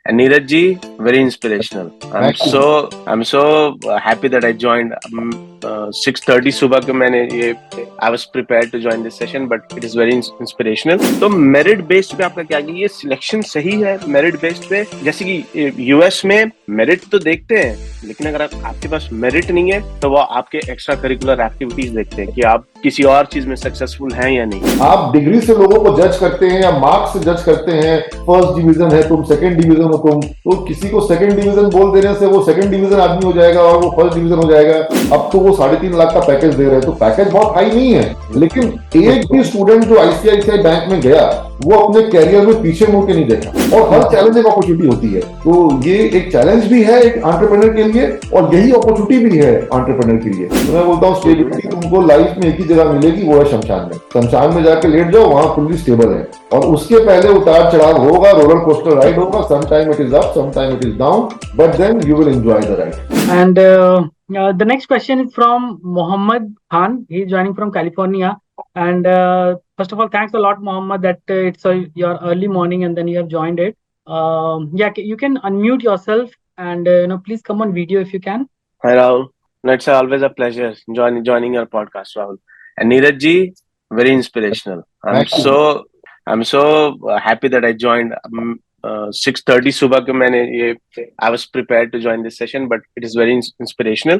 And Neeraj ji, very inspirational. Thank you. I'm so happy that I joined. 6:30 सुबह को मैंने ये I was prepared to join this session, but it is very inspirational. तो merit based पे आपका क्या है? ये सिलेक्शन सही है मेरिट बेस्ड पे? जैसे कि यूएस में मेरिट तो देखते हैं, लेकिन अगर आपके पास मेरिट नहीं है तो वो आपके एक्स्ट्रा करिकुलर एक्टिविटीज देखते हैं कि आप किसी और चीज में सक्सेसफुल हैं या नहीं। आप डिग्री से लोगों को जज करते हैं या मार्क्स से जज करते हैं। फर्स्ट डिवीजन है तुम, सेकंड डिवीजन हो तुम, तो किसी को सेकंड डिवीजन बोल देने से वो सेकंड डिवीजन आदमी हो जाएगा और वो फर्स्ट डिवीजन हो जाएगा। अब तो वो 3.5 लाख का पैकेज दे रहे हैं, तो पैकेज बहुत हाई नहीं है, लेकिन एक भी स्टूडेंट जो आईसीआईसीआई बैंक में गया वो अपने कैरियर में पीछे मुड़ के नहीं देखा। और हर चैलेंज एक अपॉर्चुनिटी होती है, तो ये एक चैलेंज भी है एक एंटरप्रेन्योर के लिए और यही अपॉर्चुनिटी भी है एंटरप्रेन्योर के लिए। तो मैं बोलता हूँ स्टेबिलिटी तुमको लाइफ में एक ही जगह मिलेगी, वो है शमशान में। शमशान में जाके लेट जाओ, वहां फुल्ली स्टेबल है, और उसके पहले उतार चढ़ाव होगा, रोलर कोस्टर राइड होगा, some time it is up, some time it is down, but then you will enjoy the ride. And the next question is from Mohammed Khan. He's joining from California. And first of all, thanks a lot, Mohammed, that it's your early morning and then you have joined it. Yeah, you can unmute yourself and please come on video if you can. Hi Rahul, no, it's always a pleasure joining your podcast, Rahul. And Neeraj ji, very inspirational. I'm so happy that I joined. 6:30 सुबह को मैंने ये I was prepared to join this session, but it is very inspirational.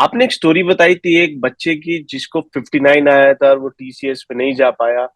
आपने एक story बताई थी एक बच्चे की जिसको 59 आया था और वो टीसीएस पे नहीं जा पाया।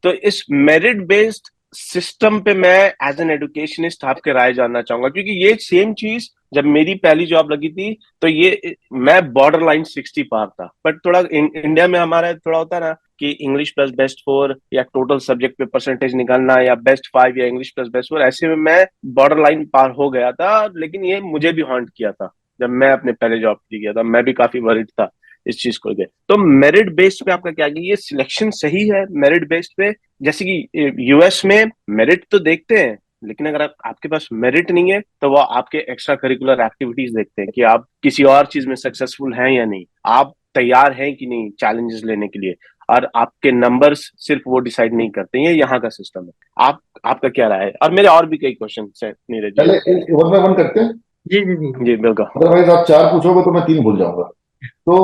तो इस मेरिट बेस्ड सिस्टम पे मैं एज एन एजुकेशनिस्ट आपके राय जानना चाहूंगा, क्योंकि ये सेम चीज जब मेरी पहली जॉब लगी थी तो ये मैं बॉर्डर लाइन 60 पार था, बट थोड़ा इंडिया में हमारा थोड़ा होता है ना कि इंग्लिश प्लस बेस्ट 4 या टोटल सब्जेक्ट पे परसेंटेज निकालना या बेस्ट 5 या इंग्लिश प्लस बेस्ट 4, ऐसे में मैं बॉर्डर लाइन पार हो गया था। लेकिन ये मुझे भी हॉन्ट किया था जब मैं अपने पहले जॉब के लिए गया था, मैं भी काफी वरिड था इस चीज को लेकर। तो मेरिट बेस्ड पे आपका क्या है? ये सिलेक्शन सही है मेरिट बेस्ड पे? जैसे कि यूएस में मेरिट तो देखते हैं, लेकिन अगर आपके पास मेरिट नहीं है तो वो आपके एक्स्ट्रा करिकुलर एक्टिविटीज देखते हैं कि आप किसी और चीज में सक्सेसफुल हैं या नहीं, आप तैयार हैं कि नहीं चैलेंजेस लेने के लिए, और आपके नंबर्स सिर्फ वो डिसाइड नहीं करते हैं। ये यहाँ का सिस्टम है। आपका क्या राय है? और मेरे और भी कई क्वेश्चन है नीरज जी। पहले वन बाय वन करते हैं। जी जी जी जी बिल्कुल। अदरवाइज आप 4 पूछोगे तो मैं 3 भूल जाऊंगा। तो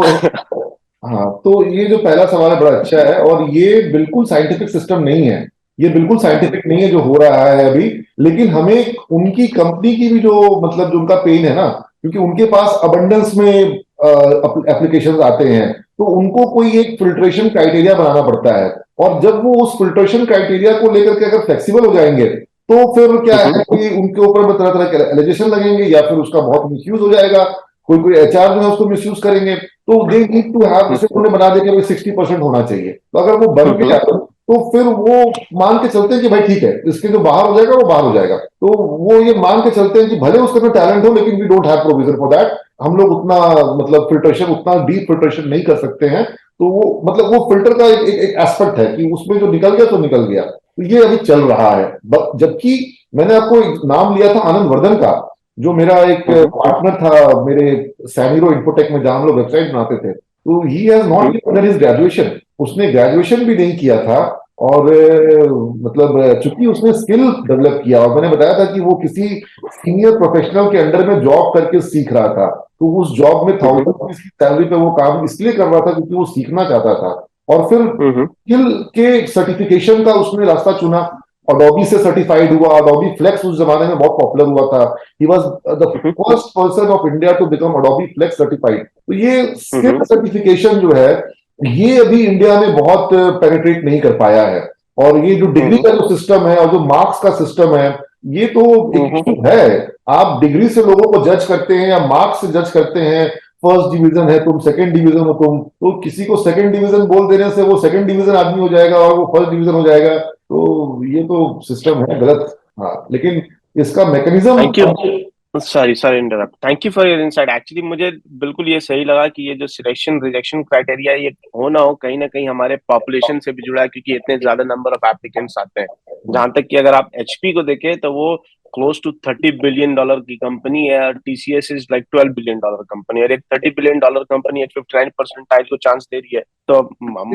हाँ, तो ये जो पहला सवाल है बड़ा अच्छा है, और ये बिल्कुल साइंटिफिक सिस्टम नहीं है, ये बिल्कुल साइंटिफिक नहीं है जो हो रहा है अभी। लेकिन हमें उनकी कंपनी की भी जो मतलब जो उनका पेन है ना, क्योंकि उनके पास अबंडेंस में एप्लीकेशंस आते हैं, तो उनको कोई एक फिल्ट्रेशन क्राइटेरिया बनाना पड़ता है, और जब वो उस फिल्ट्रेशन क्राइटेरिया को लेकर के अगर फ्लेक्सिबल हो जाएंगे तो फिर क्या है कि उनके ऊपर तरह तरह के एलिगेशन लगेंगे या फिर उसका बहुत मिसयूज हो जाएगा, कोई एचआर जो है उसको मिसयूज करेंगे। तो दे नीड टू हैव, जैसे उन्होंने बना दिया कि 60% होना चाहिए, तो अगर वो बन गया तो फिर वो मान के चलते हैं कि भाई ठीक है, इसके जो बाहर हो जाएगा वो बाहर हो जाएगा। तो वो ये मान के चलते हैं कि भले उसके में टैलेंट हो, लेकिन we don't have provision for that. हम लोग उतना मतलब फिल्ट्रेशन, उतना डीप फिल्ट्रेशन नहीं कर सकते हैं। तो वो मतलब वो फिल्टर का एक एस्पेक्ट है कि उसमें जो निकल गया तो निकल गया। तो ये अभी चल रहा है। जबकि मैंने आपको एक नाम लिया था आनंद वर्धन का, जो मेरा एक पार्टनर था मेरे सैनिरो इन्फोटेक में, जहां हम लोग वेबसाइट बनाते थे। तो he has not done his graduation, उसने ग्रेजुएशन भी नहीं किया था, और मतलब चूंकि उसने स्किल डेवलप किया, और मैंने बताया था कि वो किसी सीनियर प्रोफेशनल के अंडर में जॉब करके सीख रहा था, तो उस जॉब में 1000 रुपीज की सैलरी पे वो काम इसलिए कर रहा था क्योंकि वो सीखना चाहता था। और फिर स्किल के सर्टिफिकेशन का उसने रास्ता चुना, अडोबी से सर्टिफाइड हुआ। अडोबी फ्लेक्स उस जमाने में बहुत पॉपुलर हुआ था। He was the first person of India to become Adobe Flex certified. तो ये स्किल सर्टिफिकेशन जो है, ये अभी इंडिया में बहुत पेनिट्रेट नहीं कर पाया है। और ये जो डिग्री का जो सिस्टम है और जो मार्क्स का सिस्टम है, ये तो एक इशू है। आप डिग्री से लोगों को जज करते हैं या मार्क्स से जज करते हैं। फर्स्ट डिवीजन है तुम, सेकंड डिवीजन हो तुम, तो किसी को सेकंड डिवीजन बोल देने से वो सेकंड डिवीजन आदमी हो जाएगा और वो फर्स्ट डिवीजन हो जाएगा। तो ये तो सिस्टम है गलत। हाँ, लेकिन इसका mechanism. Sorry interrupt. Thank you for your insight. Actually मुझे बिल्कुल ये सही लगा कि ये जो सिलेक्शन रिजेक्शन क्राइटेरिया ये हो ना हो, कहीं ना कहीं हमारे पॉपुलेशन से भी जुड़ा है, क्योंकि इतने ज्यादा नंबर ऑफ एप्लीकेंट्स आते हैं। जहां तक कि अगर आप एचपी को देखें तो वो क्लोज टू $30 बिलियन की कंपनी है, और TCS is like $12 billion company, और एक $30 बिलियन कंपनी 59 परसेंटाइल को चांस दे रही है। तो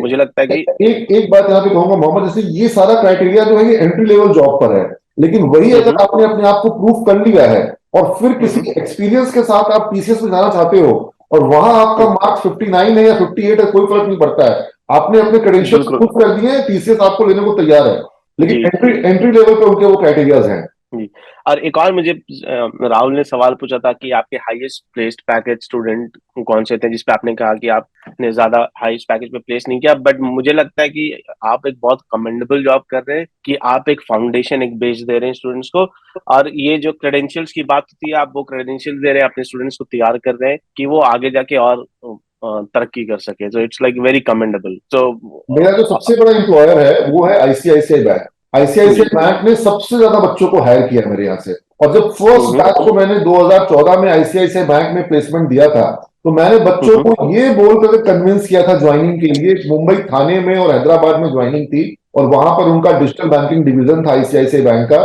मुझे लगता है कि एक बात यहाँ पे कहूंगा मोहम्मद, जैसे ये सारा क्राइटेरिया जो है ये एंट्री लेवल जॉब पर है। लेकिन वही अगर हम्म, आपने अपने आप को प्रूव कर लिया है और फिर किसी हम्म, एक्सपीरियंस के साथ आप टीसीएस में जाना चाहते हो और वहां आपका हम्म, मार्क्स 59 है या 58 है, कोई फर्क नहीं पड़ता है। आपने अपने क्रेडेंशियल्स बिल्कुल प्रूव कर दिए हैं, टीसीएस आपको लेने को तैयार है। लेकिन जी एंट्री एंट्री लेवल पे उनके वो क्राइटेरियाज हैं। जी। और एक और मुझे राहुल ने सवाल पूछा था कि आपके हाईएस्ट प्लेस्ड पैकेज स्टूडेंट कौन से थे, जिसपे आपने कहा कि आपने ज्यादा हाईएस्ट पैकेज पे प्लेस नहीं किया, बट मुझे लगता है कि आप एक बहुत कमेंडेबल जॉब कर रहे हैं कि आप एक फाउंडेशन, एक बेस दे रहे हैं स्टूडेंट्स को। और ये जो क्रेडेंशियल्स की बात होती है, आप वो क्रेडेंशियल्स दे रहे हैं, अपने स्टूडेंट्स को तैयार कर रहे हैं कि वो आगे जाके और तरक्की कर सके। तो इट्स लाइक वेरी कमेंडेबल। तो मेरा जो सबसे बड़ा एम्प्लॉयर है वो है आईसीआईसीआई बैंक। जी। आईसीआईसीआई बैंक ने सबसे ज्यादा बच्चों को हायर किया मेरे यहाँ से। और जब फर्स्ट हम्म, बैच को मैंने 2014 में आईसीआईसीआई बैंक में प्लेसमेंट दिया था, तो मैंने बच्चों हम्म, को ये बोल करके कन्विंस किया था ज्वाइनिंग के लिए। मुंबई थाने में और हैदराबाद में ज्वाइनिंग थी, और वहां पर उनका डिजिटल बैंकिंग डिवीजन था आईसीआईसीआई बैंक का।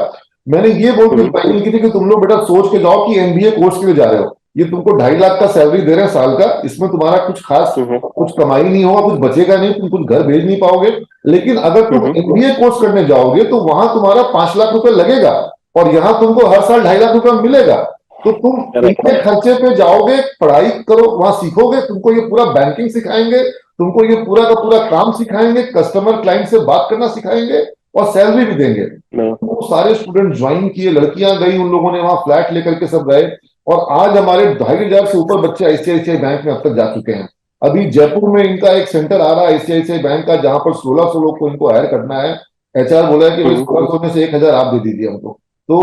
मैंने ये बोल के हम्म, ज्वाइनिंग की थी कि तुम लोग बेटा सोच के जाओ कि एमबीए कोर्स के लिए जा रहे हो, ये तुमको 2.5 लाख का सैलरी दे रहे हैं साल का, इसमें तुम्हारा कुछ खास हम्म, कुछ कमाई नहीं होगा, कुछ बचेगा नहीं, तुम कुछ घर भेज नहीं पाओगे। लेकिन अगर तुम हम्म, एमबीए कोर्स करने जाओगे तो वहां तुम्हारा 5 लाख रुपए लगेगा, और यहाँ तुमको हर साल 2.5 लाख रुपए मिलेगा। तो तुम करेक्ट। इतने खर्चे पे जाओगे, पढ़ाई करो, वहां सीखोगे, तुमको ये पूरा बैंकिंग सिखाएंगे, तुमको ये पूरा का पूरा काम सिखाएंगे, कस्टमर क्लाइंट से बात करना सिखाएंगे, और सैलरी भी देंगे। वो सारे स्टूडेंट ज्वाइन किए, लड़कियां गई, उन लोगों ने वहां फ्लैट लेकर के सब रहे। और आज हमारे 2,500 से ऊपर बच्चे आईसीआईसीआई बैंक में अब तक जा चुके हैं। अभी जयपुर में इनका एक सेंटर आ रहा है आईसीआईसीआई बैंक का, जहां पर 1600 लोग को इनको हायर करना है। एचआर बोला है कि भाई हम्म, 1600 में से 1,000 आप दे दीजिए हमको। तो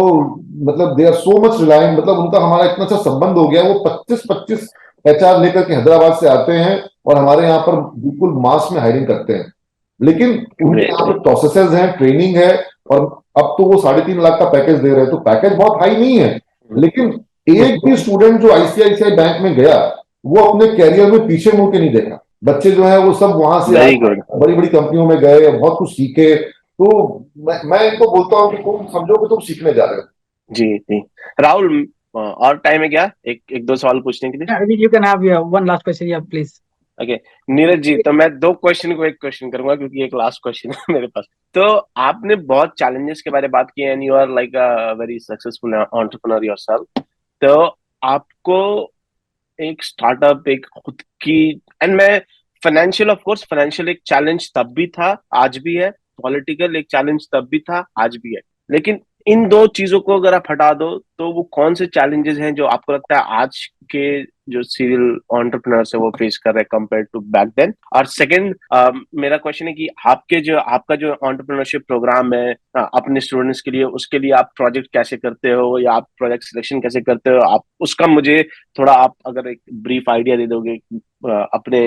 मतलब they are so much reliant, मतलब उनका हमारा इतना अच्छा संबंध हो गया है। वो 25-25 एचआर लेकर के हैदराबाद से आते हैं और हमारे यहाँ पर बिल्कुल मास में हायरिंग करते हैं। लेकिन उनके ग्रेट। यहाँ पे प्रोसेसेस हैं, ट्रेनिंग है, और अब तो वो 3.5 लाख का पैकेज दे रहे हैं, तो पैकेज बहुत हाई नहीं है। लेकिन एक भी स्टूडेंट जो आईसीआईसीआई बैंक में गया, वो अपने कैरियर में पीछे मुड़ के नहीं देखा। बच्चे जो है वो सब वहां से वेरी आए, गुड। बड़ी बड़ी कंपनियों में गए, बहुत कुछ सीखे। तो मैं इनको बोलता हूँ कि तुम समझो कि तुम सीखने जा रहे हो। जी जी। राहुल, और टाइम है क्या, एक एक दो सवाल पूछने के लिए? Yeah, I mean, you can have your one last question, yeah, please. Okay. Neeraj ji, तो मैं दो क्वेश्चन को एक क्वेश्चन करूंगा, क्योंकि एक लास्ट क्वेश्चन है मेरे पास। तो आपने बहुत चैलेंजेस के बारे में बात की, and you are like a very successful entrepreneur yourself. तो आपको एक स्टार्टअप, एक खुद की, एंड मैं फाइनेंशियल, ऑफ कोर्स फाइनेंशियल एक चैलेंज तब भी था, आज भी है। पॉलिटिकल एक चैलेंज तब भी था, आज भी है। लेकिन इन दो चीजों को अगर आप हटा दो, तो वो कौन से चैलेंजेस हैं जो आपको लगता है आज के जो सीरियल एंटरप्रेन्योर्स है वो फेस कर रहे हैं कंपेयर टू बैक देन? और सेकंड, मेरा क्वेश्चन है कि आपका जो एंटरप्रेन्योरशिप प्रोग्राम है अपने स्टूडेंट्स के लिए, उसके लिए आप प्रोजेक्ट कैसे करते हो, या आप प्रोजेक्ट सिलेक्शन कैसे करते हो, आप उसका मुझे थोड़ा आप अगर एक ब्रीफ आइडिया दे दोगे अपने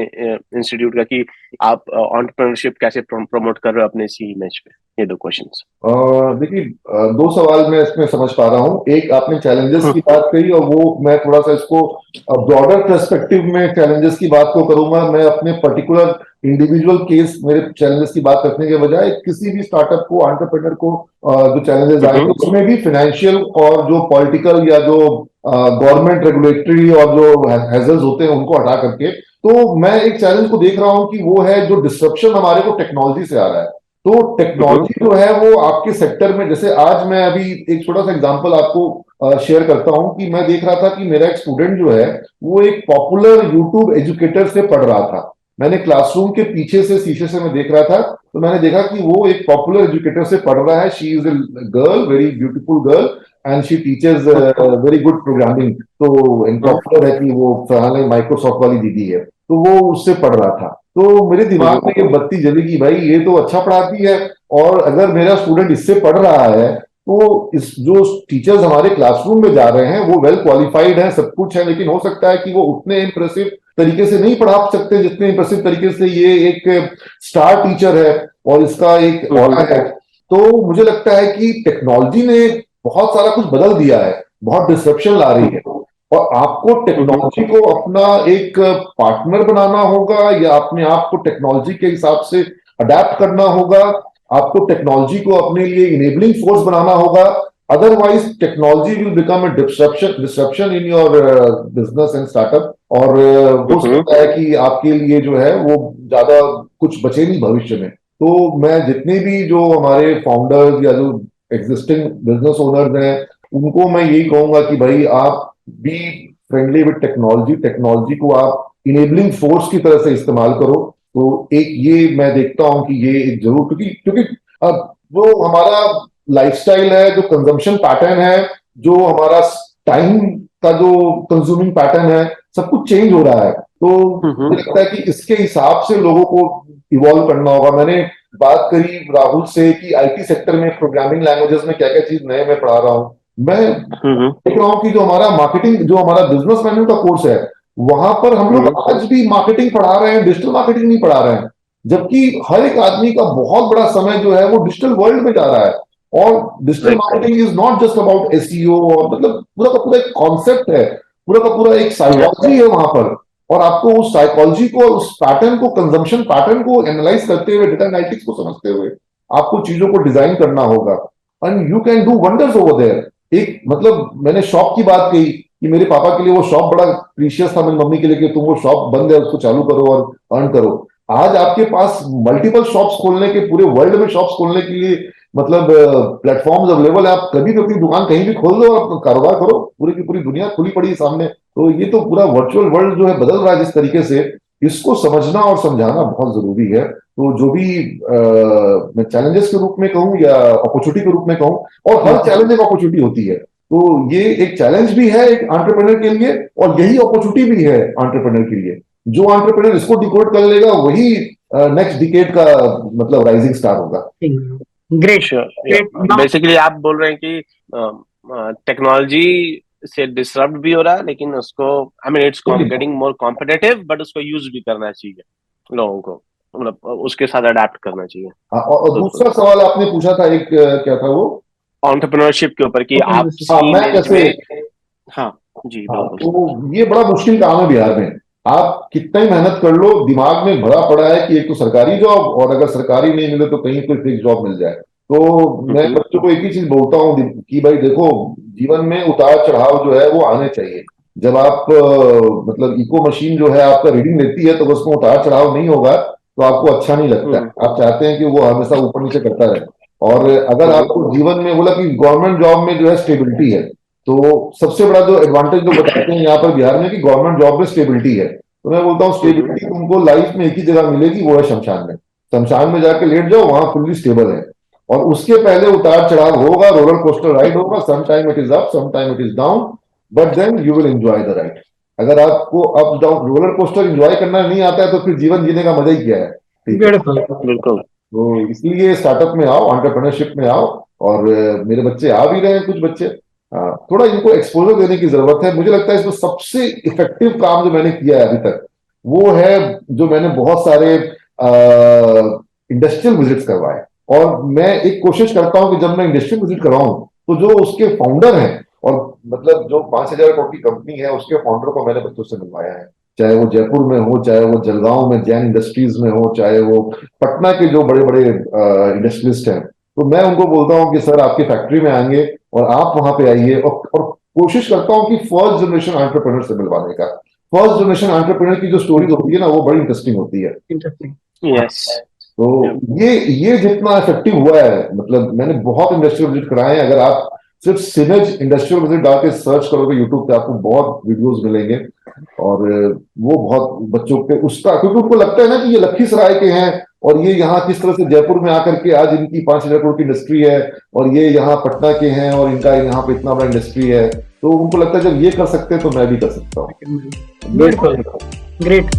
इंस्टीट्यूट का, कि आप एंटरप्रेन्योरशिप कैसे प्रमोट कर रहे हो अपने सी इमेज पे। ये दो क्वेश्चंस। देखिए, दो सवाल मैं इसमें समझ पा रहा हूँ। एक आपने चैलेंजेस की बात कही, और वो मैं थोड़ा सा इसको ब्रॉडर पर्सपेक्टिव में चैलेंजेस की बात को करूंगा। मैं अपने पर्टिकुलर इंडिविजुअल केस, मेरे चैलेंजेस की बात रखने के बजाय किसी भी स्टार्टअप को, एंटरप्रेन्योर को जो चैलेंजेस आएंगे, उसमें भी फाइनेंशियल और जो पॉलिटिकल या जो गवर्नमेंट रेगुलेटरी और जो हैजल्स होते हैं उनको हटा करके, तो मैं एक चैलेंज को देख रहा हूं कि वो है जो डिस्ट्रप्शन हमारे को टेक्नोलॉजी से आ रहा है। तो टेक्नोलॉजी जो है वो आपके सेक्टर में, जैसे आज मैं अभी एक छोटा सा एग्जांपल आपको शेयर करता हूं कि मैं देख रहा था कि मेरा एक स्टूडेंट जो है वो एक पॉपुलर यूट्यूब एजुकेटर से पढ़ रहा था। मैंने क्लासरूम के पीछे से शीशे से मैं देख रहा था, तो मैंने देखा कि वो एक पॉपुलर एजुकेटर से पढ़ रहा है। She is a girl, very beautiful girl, and she teaches very good programming. तो पॉपुलर है कि वो फलाने माइक्रोसॉफ्ट वाली दीदी है, तो वो उससे पढ़ रहा था। तो मेरे दिमाग में ये बत्ती जली कि भाई ये तो अच्छा पढ़ाती है, और अगर मेरा स्टूडेंट इससे पढ़ रहा है, तो इस जो टीचर्स हमारे क्लासरूम में जा रहे हैं वो वेल क्वालिफाइड हैं, सब कुछ है, लेकिन हो सकता है कि वो उतने इंप्रेसिव तरीके से नहीं पढ़ा सकते जितने इंप्रेसिव तरीके से ये एक स्टार टीचर है और इसका एक ऑरा है। तो मुझे लगता है कि टेक्नोलॉजी ने बहुत सारा कुछ बदल दिया है, बहुत डिस्ट्रप्शन ला रही है, और आपको टेक्नोलॉजी को अपना एक पार्टनर बनाना होगा, या अपने आप को टेक्नोलॉजी के हिसाब से अडेप्ट करना होगा। आपको टेक्नोलॉजी को अपने लिए इनेबलिंग फोर्स बनाना होगा। Otherwise technology will become a disruption in your business and startup, और हो सकता है कि आपके लिए जो है वो ज्यादा कुछ बचे नहीं भविष्य में। तो मैं जितने भी जो हमारे फाउंडर्स या जो एग्जिस्टिंग बिजनेस ओनर्स हैं, उनको मैं यही कहूंगा कि भाई आप be friendly with technology, technology को आप इनेबलिंग फोर्स की तरह से इस्तेमाल करो। तो एक ये मैं देखता हूं कि ये एक जरूर, क्योंकि क्योंकि अब वो हमारा लाइफस्टाइल है, जो कंजम्पशन पैटर्न है, जो हमारा टाइम का जो कंज्यूमिंग पैटर्न है, सब कुछ चेंज हो रहा है। तो मुझे लगता है कि इसके हिसाब से लोगों को इवॉल्व करना होगा। मैंने बात करी राहुल से कि आईटी सेक्टर में प्रोग्रामिंग लैंग्वेजेस में क्या क्या चीज नए मैं पढ़ा रहा हूँ। मैं देख रहा हूँ कि जो हमारा मार्केटिंग, जो हमारा बिजनेस मैनेजमेंट का कोर्स है, वहां पर हम लोग आज भी मार्केटिंग पढ़ा रहे हैं, डिजिटल मार्केटिंग नहीं पढ़ा रहे हैं। जबकि हर एक आदमी का बहुत बड़ा समय जो है वो डिजिटल वर्ल्ड में जा रहा है। और digital marketing is not just about SEO, और मतलब पूरा का पूरा एक कॉन्सेप्ट है, पूरा का पूरा एक साइकोलॉजी है वहां पर। और आपको उस साइकोलॉजी को, उस पैटर्न को, कंजम्पशन पैटर्न को एनालाइज करते हुए, डेटा एनालिटिक्स को समझते हुए आपको चीजों को डिजाइन करना होगा। And you can do wonders over there. एक मतलब मैंने शॉप की बात कही कि मेरे पापा के लिए वो शॉप बड़ा प्रीशियस था, मेरी मम्मी के लिए कि तुम वो शॉप बंद है उसको चालू करो और अर्न करो। आज आपके पास मल्टीपल शॉप्स खोलने के, पूरे वर्ल्ड में शॉप्स खोलने के लिए मतलब प्लेटफॉर्म्स अवेलेबल है। आप कभी भी अपनी दुकान कहीं भी खोल दो और अपना कारोबार करो, पूरी की पूरी दुनिया खुली पड़ी है सामने। तो ये तो पूरा वर्चुअल वर्ल्ड जो है बदल रहा है जिस तरीके से, इसको समझना और समझाना बहुत जरूरी है। तो जो भी मैं चैलेंजेस के रूप में कहूँ या अपॉर्चुनिटी के रूप में कहूँ, और हर चैलेंज एक अपॉर्चुनिटी होती है, तो ये एक चैलेंज भी है एक एंटरप्रेन्योर के लिए, और यही अपॉर्चुनिटी भी है एंटरप्रेन्योर के लिए। जो एंटरप्रेन्योर इसको डिकोड कर लेगा वही नेक्स्ट डिकेड का मतलब राइजिंग स्टार होगा। ग्रेट। बेसिकली आप बोल रहे हैं कि टेक्नोलॉजी से डिसरप्ट भी हो रहा है, लेकिन उसको I mean it's getting more competitive, but उसको यूज भी करना चाहिए लोगों को, मतलब उसके साथ अडेप्ट करना चाहिए। और दूसरा सवाल आपने पूछा था एक, क्या था वो? एंटरप्रेन्योरशिप के ऊपर कि आप मैं कैसे, हाँ जी तो ये बड़ा मुश्किल काम है बिहार में। आप कितना ही मेहनत कर लो, दिमाग में भरा पड़ा है कि एक तो सरकारी जॉब, और अगर सरकारी नहीं मिले तो कहीं कोई फिक्स जॉब मिल जाए। तो मैं बच्चों को एक ही चीज बोलता हूँ कि भाई देखो, जीवन में उतार चढ़ाव जो है वो आने चाहिए। जब आप मतलब इको मशीन जो है आपका रीडिंग लेती है, तो उसमें उतार चढ़ाव नहीं होगा तो आपको अच्छा नहीं लगता है। आप चाहते हैं कि वो हमेशा ऊपर नीचे करता रहे। और अगर आपको जीवन में बोला कि गवर्नमेंट जॉब में जो है स्टेबिलिटी है, तो सबसे बड़ा जो एडवांटेज जो बताते हैं यहाँ पर बिहार में कि गवर्नमेंट जॉब में स्टेबिलिटी है, तो मैं बोलता हूँ स्टेबिलिटी तुमको लाइफ में एक ही जगह मिलेगी, वो है शमशान में। शमशान में जाके लेट जाओ, वहां फुल्ली स्टेबल है। और उसके पहले उतार चढ़ाव होगा, रोलर कोस्टर राइड होगा, some time it is up, some time it is down, but then you will enjoy the ride. अगर आपको up down roller coaster enjoy करना नहीं आता है तो फिर जीवन जीने का मजा ही क्या है? बिल्कुल। तो इसलिए स्टार्टअप में आओ, एंटरप्रेन्योरशिप में आओ। और मेरे बच्चे आ भी रहे हैं, कुछ बच्चे, थोड़ा इनको एक्सपोजर देने की जरूरत है। मुझे लगता है इसमें सबसे इफेक्टिव काम जो मैंने किया है अभी तक वो है जो मैंने बहुत सारे इंडस्ट्रियल विजिट्स करवाए। और मैं एक कोशिश करता हूं कि जब मैं इंडस्ट्रियल विजिट कराऊं तो जो उसके फाउंडर हैं, और मतलब जो 5,000 करोड़ की कंपनी है उसके फाउंडर को मैंने बच्चों से मिलवाया है। चाहे वो जयपुर में हो, चाहे वो जलगांव में जैन इंडस्ट्रीज में हो, चाहे वो पटना के जो बड़े बड़े इंडस्ट्रियलिस्ट हैं, तो मैं उनको बोलता हूं कि सर आपकी फैक्ट्री में आएंगे और आप वहां पे आइए। और कोशिश करता हूं कि फर्स्ट जनरेशन एंटरप्रेन्योर से मिलवाने का। फर्स्ट जनरेशन एंटरप्रेन्योर की जो स्टोरी होती है ना, वो बड़ी इंटरेस्टिंग होती है। यस। तो ये जितना इफेक्टिव हुआ है, मतलब मैंने बहुत इंडस्ट्रियल विजिट कराए हैं। अगर आप सिर्फ सिनेज इंडस्ट्रियल विजिट डाल के सर्च करोगे यूट्यूब पे, आपको बहुत वीडियोस मिलेंगे। और वो बहुत बच्चों पे उसका, क्योंकि उनको लगता है ना कि ये लखीसराय के हैं, और ये यहाँ किस तरह से जयपुर में आकर के आज इनकी 5,000 करोड़ की इंडस्ट्री है, और ये यहाँ पटना के हैं और इनका यहाँ पे इतना बड़ा इंडस्ट्री है। तो उनको लगता है जब ये कर सकते हैं तो मैं भी कर सकता हूँ। बिल्कुल। ग्रेट।